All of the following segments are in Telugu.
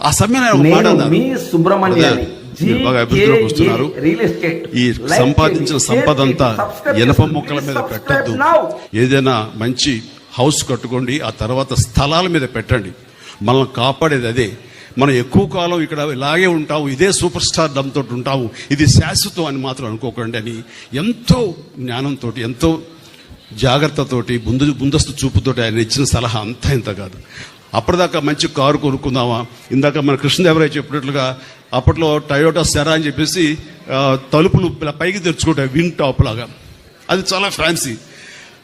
ఆ సమయంలో మీ సుబ్రహ్మణ్యాన్ని మీరు బాగా అభివృద్ధిలోకి వస్తున్నారు. ఈ సంపాదించిన సంపద అంతా ఇనప మొక్కల మీద పెట్టద్దు. ఏదైనా మంచి హౌస్ కట్టుకోండి, ఆ తర్వాత స్థలాల మీద పెట్టండి. మనల్ని కాపాడేది అదే. మనం ఎక్కువ కాలం ఇక్కడ ఇలాగే ఉంటాము, ఇదే సూపర్ స్టార్ డంతో ఉంటాము, ఇది శాశ్వతం అని మాత్రం అనుకోకండి అని ఎంతో జ్ఞానంతో, ఎంతో జాగ్రత్తతోటి, ముందస్తు చూపుతోటి ఆయన ఇచ్చిన సలహా అంతా ఇంత కాదు. అప్పటిదాకా మంచి కారు కొనుక్కుందామా, ఇందాక మన కృష్ణదేవరాయ చెప్పినట్లుగా అప్పట్లో టయోటా సెరా అని చెప్పేసి తలుపులు పైకి తెరుచుకుంటాయి వింగ్ టాప్ లాగా, అది చాలా ఫ్యాన్సీ.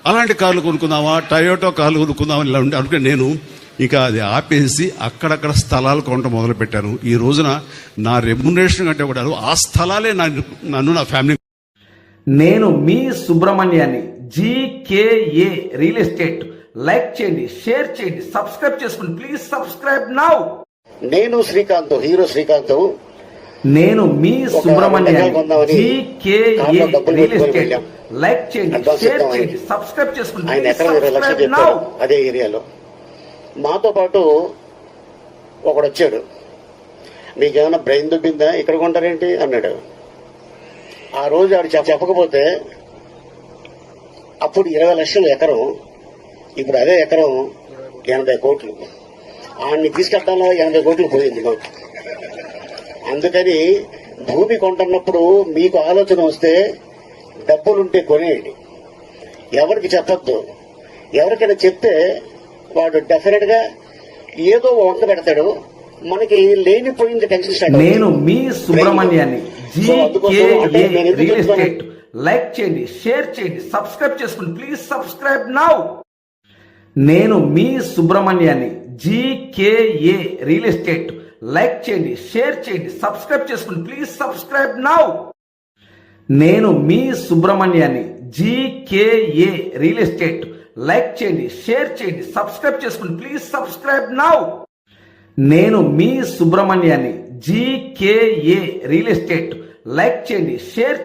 అలాంటి కార్లు కొనుక్కుందామా, టయోటా కార్లు కొనుక్కుందామని ఇలా ఉంటే అనుకుంటే నేను ఇంకా అది ఆపేసి అక్కడక్కడ స్థలాలు కొనడం మొదలు పెట్టాను. ఈ రోజున నా రెమ్యునరేషన్ కంటే కూడా ఆ స్థలాలే నన్ను నా ఫ్యామిలీ. నేను మీ సుబ్రహ్మణ్యాన్ని, జీకేఏ రియల్ ఎస్టేట్. లైక్ చేయండి, షేర్ చేయండి, సబ్స్క్రైబ్ చేసుకోండి. Please subscribe now. నేను శ్రీకాంత్, హీరో శ్రీకాంత్. నేను మీ సుబ్రహ్మణ్యాన్ని, జీకేఏ రియల్ ఎస్టేట్. లైక్ చేయండి, షేర్ చేయండి, సబ్స్క్రైబ్ చేసుకోండి. ఆయన ఎకరం 20 లక్షలు చెప్పారు అదే ఏరియాలో. మాతో పాటు ఒకడు వచ్చాడు, మీకేమైనా బ్రెయిన్ దుబ్బిందా, ఇక్కడ కొంటారేంటి అన్నాడు. ఆ రోజు ఆడు చెప్పకపోతే అప్పుడు 20 లక్షలు ఎకరం, ఇప్పుడు అదే ఎకరం 80 కోట్లు. ఆయన్ని తీసుకెళ్ళడంలో 80 కోట్లు పోయింది మాకు. అందుకని భూమి కొంటున్నప్పుడు మీకు ఆలోచన వస్తే డబ్బులుంటే కొనేయండి, ఎవరికి చెప్పొద్దు. ఎవరికైనా చెప్తే వాడు డెఫినెట్ గా ఏదో వంక పెడతాడు, మనకి లేనిపోయింది టెన్షన్ స్టార్ట్. నేను మీ సుబ్రహ్మణ్యాన్ని, జీకేఏ రియల్ ఎస్టేట్. లైక్ చేయండి, షేర్ చేయండి, సబ్స్క్రైబ్ చేసుకోండి. Please subscribe now. నేను మీ సుబ్రహ్మణ్యాన్ని, జీకేఏ రియల్ ఎస్టేట్. లైక్ చేయండి, షేర్ చేయండి, సబ్స్క్రైబ్ చేసుకోండి. Please subscribe now. నేను మీ సుబ్రహ్మణ్యాన్ని, జీకేఏ రియల్ ఎస్టేట్. లైక్ చేయండి, షేర్ చేయండి, సబ్స్క్రైబ్ చేసుకోండి. Please subscribe now. నేను మీ సుబ్రహ్మణ్యాన్ని, జీకేఏ రియల్ ఎస్టేట్. లైక్ చేయండి, షేర్